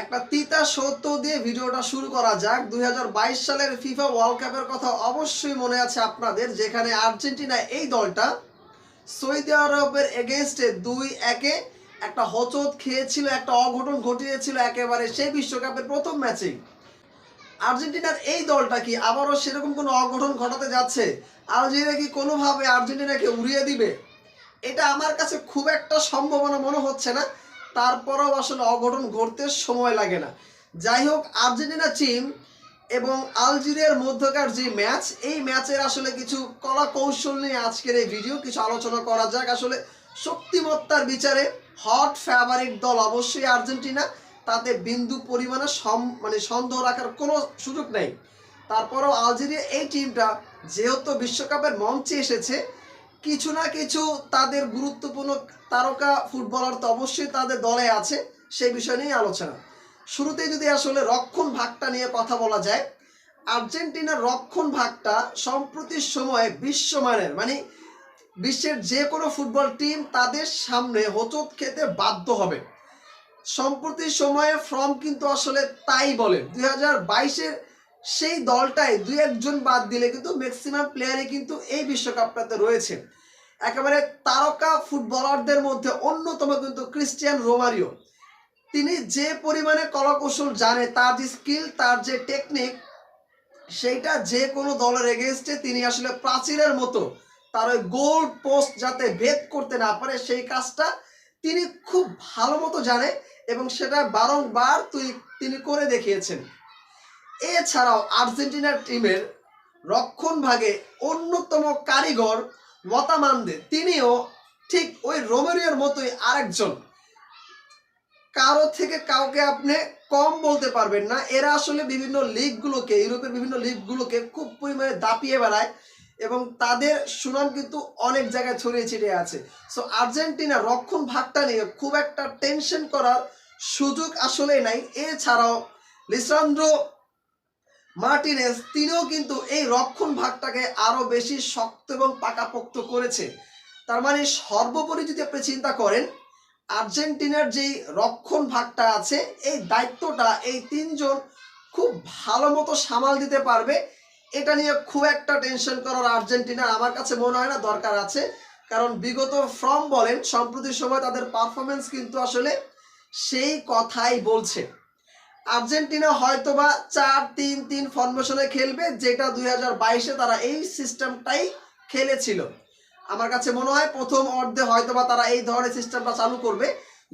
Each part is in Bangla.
একটা তিতা সত্য দিয়ে ভিডিওটা শুরু করা যাক। ২০২২ সালের ফিফা ওয়ার্ল্ড কাপের কথা অবশ্যই মনে আছে আপনাদের, যেখানে আর্জেন্টিনা এই দলটা সৌদি আরবের এগেনস্টে ২-১ একটা হোঁচট খেয়েছিল, একটা অঘটন ঘটিয়েছিল একেবারে সেই বিশ্বকাপের প্রথম ম্যাচেই। আর্জেন্টিনার এই দলটা কি আবারও সেরকম কোনো অঘটন ঘটাতে যাচ্ছে? আলজেরিয়া কি কোনোভাবে আর্জেন্টিনাকে উড়িয়ে দিবে? এটা আমার কাছে খুব একটা সম্ভাবনা মনে হচ্ছে না। তারপরেও আসলে অঘটন ঘটতে সময় লাগে না। যাই হোক, আর্জেন্টিনা টিম এবং আলজেরিয়ার মধ্যকার যে ম্যাচ, এই ম্যাচের আসলে কিছু কলা কৌশল নিয়ে আজকের এই ভিডিও কিছু আলোচনা করা যাক। আসলে শক্তিমত্তার বিচারে হট ফেভারিট দল অবশ্যই আর্জেন্টিনা, তাতে বিন্দু পরিমাণে সন্দেহ রাখার কোনো সুযোগ নেই। তারপরেও আলজেরিয়া এই টিমটা যেহেতু বিশ্বকাপের মঞ্চে এসেছে, কিছু না কিছু তাদের গুরুত্বপূর্ণ তারকা ফুটবলার তো অবশ্যই তাদের দলে আছে, সেই বিষয় নিয়ে আলোচনা। শুরুতেই যদি আসলে রক্ষণ ভাগটা নিয়ে কথা বলা যায়, আর্জেন্টিনার রক্ষণ ভাগটা সম্প্রতি সময়ে বিশ্বমানের, বিশ্বের যে কোনো ফুটবল টিম তাদের সামনে হোঁচট খেতে বাধ্য হবে। সম্প্রতি সময়ে ফর্ম কিন্তু আসলে তাই বলে। ২০২২-এর সেই দলটাই দুই একজন বাদ দিলে কিন্তু ম্যাক্সিমাম প্লেয়ারই কিন্তু এই বিশ্বকাপটাতে রয়েছে। একেবারে তারকা ফুটবলারদের মধ্যে অন্যতম কিন্তু ক্রিস্টিয়ান রোমারিও। তিনি যে পরিমাণে কলাকৌশল জানে, তার যে স্কিল, তার যে টেকনিক, সেইটা যে কোনো দলের এগেনস্টে তিনি আসলে প্রাচীরের মতো তার ওই গোল পোস্ট যাতে ভেদ করতে না পারে সেই কাজটা তিনি খুব ভালো মতো জানে এবং সেটা বারংবার তিনি করে দেখিয়েছেন। এছাড়াও আর্জেন্টিনার টিমের রক্ষণ ভাগে অন্যতম কারিগর ওয়াতামান্দে, তিনিও ঠিক ওই রোমেরিওর মতোই আরেকজন। কারো থেকে কাউকে আপনি কম বলতে পারবেন না। এরা আসলে বিভিন্ন লিগগুলোকে, ইউরোপের বিভিন্ন লিগগুলোকে খুব পরিমাণে দাপিয়ে বেড়ায় এবং তাদের সুনাম কিন্তু অনেক জায়গায় ছড়িয়ে ছিটিয়ে আছে। সো আর্জেন্টিনা রক্ষণ ভাগটা নিয়ে খুব একটা টেনশন করার সুযোগ আসলে নাই। এছাড়াও লিসান্দ্রো মার্টিনেজ, তিনিও কিন্তু এই রক্ষণ ভাগটাকে আরো বেশি শক্ত এবং পাকাপোক্ত করেছে। তার মানে সর্বোপরি যদি আপনি চিন্তা করেন, আর্জেন্টিনার যেই রক্ষণ ভাগটা আছে, এই দায়িত্বটা এই তিনজন খুব ভালো মতো সামাল দিতে পারবে। এটা নিয়ে খুব একটা টেনশন করার আর্জেন্টিনার আমার কাছে মনে হয় না দরকার আছে। কারণ বিগত ফর্ম বলেন, সম্প্রতি সময় তাদের পারফরমেন্স কিন্তু আসলে সেই কথাই বলছে। আর্জেন্টিনা হয়তোবা ৪-৩-৩ ফরমেশনে খেলবে, যেটা ২০২২-এ তারা এই সিস্টেমটাই খেলেছিল। আমার কাছে মনে হয় প্রথম অর্ধে হয়তোবা তারা এই ধরনের সিস্টেমটা চালু করবে।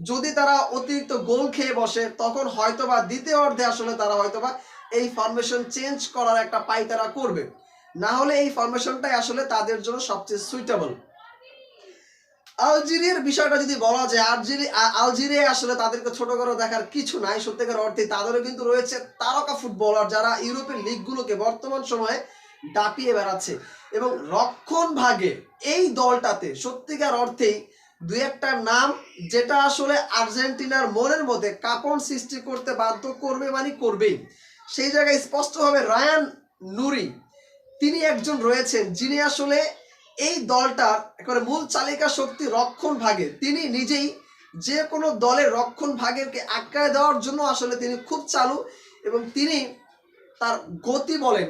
যদি তারা অতিরিক্ত গোল খেয়ে বসে, তখন হয়তোবা দ্বিতীয় অর্ধে আসলে তারা হয়তোবা এই ফরমেশন চেঞ্জ করার একটা পায়তারা করবে। না হলে এই ফরমেশনটাই আসলে তাদের জন্য সবচেয়ে সুইটেবল। আলজেরিয়ার বিষয়টা যদি বলা যায়, আলজেরিয়া আসলে তাদেরকে ছোট করে দেখার কিছু নাই। সত্যিকার অর্থে তাদেরও কিন্তু রয়েছে তারকা ফুটবলার, যারা ইউরোপের লিগগুলোকে বর্তমান সময়ে দাপিয়ে বেড়াচ্ছে। এবং রক্ষণ ভাগে এই দলটাতে সত্যিকার অর্থেই দুই একটা নাম, যেটা আসলে আর্জেন্টিনার মনের মধ্যে কাঁপন সৃষ্টি করতে বাধ্য করবে, করবেই। সেই জায়গায় স্পষ্টভাবে রায়ান নুরি, তিনি একজন রয়েছেন যিনি আসলে এই দলটার একেবারে মূল চালিকা শক্তি রক্ষণ ভাগে। তিনি নিজেই যে কোনো দলের রক্ষণ ভাগেরকে আটকায় দেওয়ার জন্য আসলে তিনি খুব চালু, এবং তিনি তার গতি বলেন,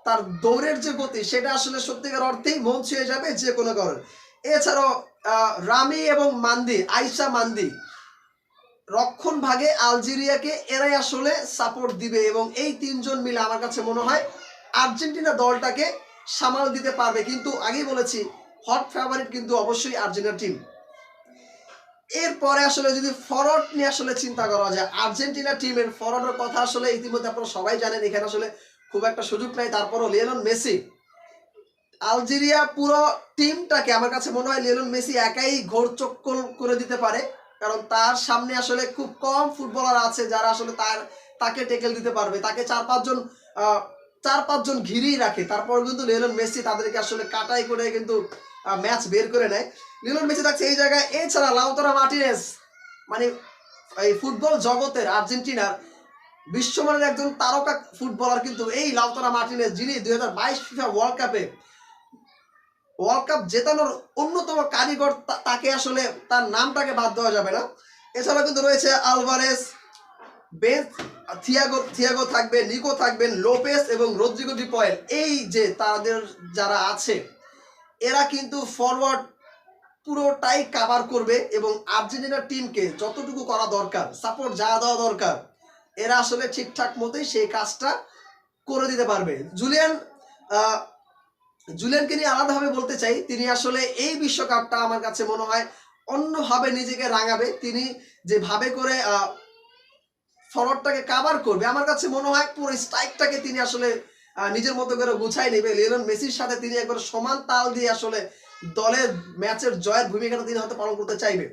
তার দৌড়ের যে গতি, সেটা আসলে সত্যিকার অর্থেই মন ছুঁয়ে যাবে যে কোনো কারণ। এছাড়াও রামি এবং আইসা মান্দি রক্ষণ ভাগে আলজেরিয়াকে এরাই আসলে সাপোর্ট দিবে এবং এই তিনজন মিলে আমার কাছে মনে হয় আর্জেন্টিনা দলটাকে সামাল দিতে পারবে। কিন্তু আগেই বলেছি, হট ফেভারিট কিন্তু অবশ্যই আর্জেন্টিনা টিম। এরপরে আসলে যদি ফরওয়ার্ড নিয়ে আসলে চিন্তা করা যায়, আর্জেন্টিনা টিমের ফরওয়ার্ডের কথা আসলে ইতিমধ্যে আপনারা সবাই জানেন, এখানে আসলে খুব একটা সুযোগ নাই। তারপরও লিওনেল মেসি, আলজেরিয়া পুরো টিমটাকে আমার কাছে মনে হয় লিওনেল মেসি একাই ঘোরচক্কর করে দিতে পারে। কারণ তার সামনে আসলে খুব কম ফুটবলার আছে যারা আসলে তাকে টেকেল দিতে পারবে। তাকে চার পাঁচজন ঘিরেই রাখে, তারপর কিন্তু লিওনেল মেসি তাদেরকে আসলে কাটাই করে কিন্তু ম্যাচ বের করে নেয়। লিওনেল মেসি থাকছে এই জায়গায়। এছাড়া লাউতারো মার্টিনেজ, এই ফুটবল জগতের আর্জেন্টিনার বিশ্বমানের একজন তারকা ফুটবলার কিন্তু এই লাউতারো মার্টিনেজ, যিনি ২০২২ ফিফা ওয়ার্ল্ড কাপ জেতানোর অন্যতম কারিগর। তাকে আসলে তার নামটাকে বাদ দেওয়া যাবে না। এছাড়া কিন্তু রয়েছে আলভারেজ, বেঞ্চ থিয়াগো থাকবে, নিকো থাকবেন, লোপেস এবং রদ্রিগো ডি পয়েল, এই যে তাদের যারা আছে এরা কিন্তু ফরওয়ার্ড পুরোটাই কাভার করবে এবং আর্জেন্টিনার টিমকে যতটুকু করা দরকার, সাপোর্ট যা দেওয়া দরকার, এরা আসলে ঠিকঠাক মতোই সেই কাজটা করে দিতে পারবে। জুলিয়ানকে নিয়ে আলাদাভাবে বলতে চাই, তিনি আসলে এই বিশ্বকাপটা আমার কাছে মনে হয় অন্যভাবে নিজেকে রাঙাবে। তিনি যেভাবে করে ফরওয়ার্ডটাকে কাভার করবে, আমার কাছে মনে হয় পুরো স্ট্রাইকটাকে তিনি আসলে নিজের মতো করে গুছাই নেবে। লিওনেল মেসির সাথে তিনি একবার সমান তাল দিয়ে আসলে দলের ম্যাচের জয়ের ভূমিকাটা তিনি হয়তো পালন করতে চাইবে।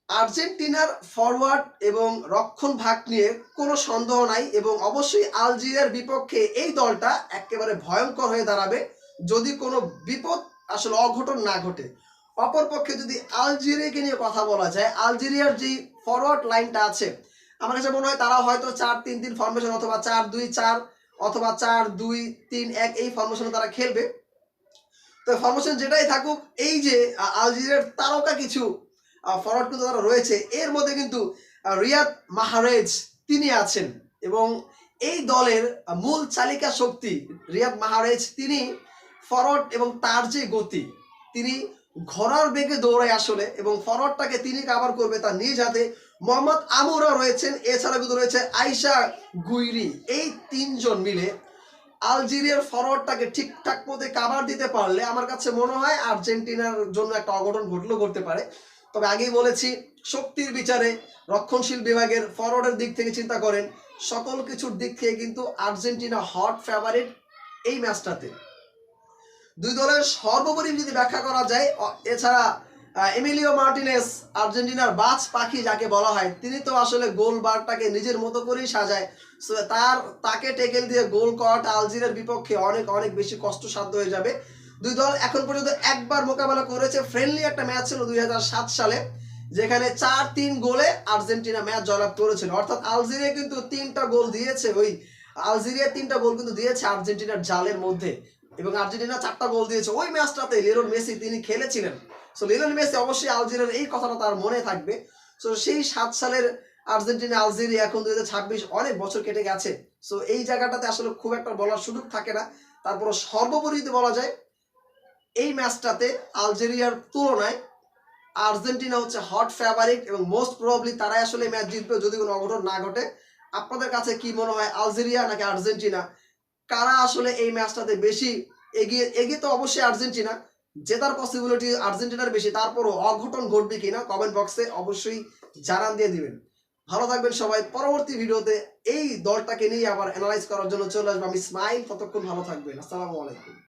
আর্জেন্টিনার ফরওয়ার্ড এবং রক্ষণ ভাগ নিয়ে কোনো সন্দেহ নাই এবং অবশ্যই আলজেরিয়ার বিপক্ষে এই দলটা একেবারে ভয়ঙ্কর হয়ে দাঁড়াবে যদি কোনো বিপদ আসলে অঘটন না ঘটে। অপরপক্ষে যদি আলজেরিয়াকে নিয়ে কথা বলা যায়, আলজেরিয়ার যে ফরওয়ার্ড লাইনটা আছে আমার কাছে মনে হয় তারা হয়তো 4-3-3 ফরমেশন অথবা 4-2-4 অথবা 4-2-3-1 এই ফরমেশনে তারা খেলবে। তো ফরমেশন যেটাই থাকুক, এই যে আলজেরিয়ার তারকা কিছু ফরওয়ার্ড কিন্তু তারা রয়েছে, এর মধ্যে কিন্তু রিয়াদ মাহরেজ তিনি আছেন এবং এই দলের মূল চালিকা শক্তি রিয়াদ মাহরেজ। তিনি ফরওয়ার্ড এবং তার যে গতি, তিনি ঘোড়ার বেগে দৌড়ায় আসলে এবং ফরওয়ার্ডটাকে তিনি কাভার করবে তার নিজ হাতে। মোহাম্মদ আমুরা রয়েছেন, এছাড়া কিন্তু রয়েছে আয়শা গুইরি। এই তিনজন মিলে আলজেরিয়ার ফরওয়ার্ডটাকে ঠিকঠাক মতো কাভার দিতে পারলে আমার কাছে মনে হয় আর্জেন্টিনার জন্য একটা অঘটন ঘটলেও ঘটতে পারে। তবে আগেই বলেছি, শক্তির বিচারে রক্ষণশীল বিভাগের ফরওয়ার্ডের দিক থেকে চিন্তা করেন, সকল কিছুর দিক থেকে কিন্তু আর্জেন্টিনা হট ফেভারিট এই ম্যাচটাতে। দুই দলের সর্বোপরি যদি ব্যাখ্যা করা যায়, এছাড়া এমিলিও মার্টিনেস আর্জেন্টিনার বাজ পাখি যাকে বলা হয়, তিনি তো আসলে গোল বারটাকে নিজের মতো করেই সাজায়। তাকে টেকেল দিয়ে গোল করাটা আলজেরিয়ার বিপক্ষে অনেক অনেক বেশি কষ্টসাধ্য হয়ে যাবে। দুই দল এখন পর্যন্ত একবার মোকাবেলা করেছে, ফ্রেন্ডলি একটা ম্যাচ ছিল 2007 সালে, যেখানে 4-3 গোলে আর্জেন্টিনা ম্যাচ জয়লাভ করেছিল। অর্থাৎ আলজেরিয়া কিন্তু 3টা গোল দিয়েছে, আলজেরিয়া 3টা গোল কিন্তু দিয়েছে আর্জেন্টিনার জালের মধ্যে এবং আর্জেন্টিনা 4টা গোল দিয়েছে। ওই ম্যাচটাতে লিওনেল মেসি তিনি খেলেছিলেন। সো লিওনেল মেসি অবশ্যই আলজেরিয়ার এই কথাটা তার মনে থাকবে। সো সেই 7 সালের আর্জেন্টিনা আলজেরিয়া, এখন 2026 অনেক বছর কেটে গেছে। সো এই জায়গাটাতে আসলে খুব একটা বলার সুযোগ থাকে না। তারপর সর্বোপরি যদি বলা যায়, এই ম্যাচটাতে আলজেরিয়ার তুলনায় আর্জেন্টিনা হচ্ছে হট ফেভারিট এবং মোস্ট প্রবাবলি তারাই আসলে ম্যাচ জিতবে যদি কোনো অঘটন না ঘটে। আপনাদের কাছে কি মনে হয়, আলজেরিয়া নাকি আর্জেন্টিনা, কারা আসলে এই ম্যাচটাতে বেশি এগিয়ে? তো অবশ্যই আর্জেন্টিনা, জেতার পসিবিলিটি আর্জেন্টিনার বেশি। তারপরও অঘটন ঘটবে কিনা কমেন্ট বক্সে অবশ্যই জানান দিয়ে দিবেন। ভালো থাকবেন সবাই। পরবর্তী ভিডিওতে এই দলটাকে নিয়ে আবার অ্যানালাইজ করার জন্য চলে আসবো আমি, স্মাইল। ততক্ষণ ভালো থাকবেন। আসসালামু আলাইকুম।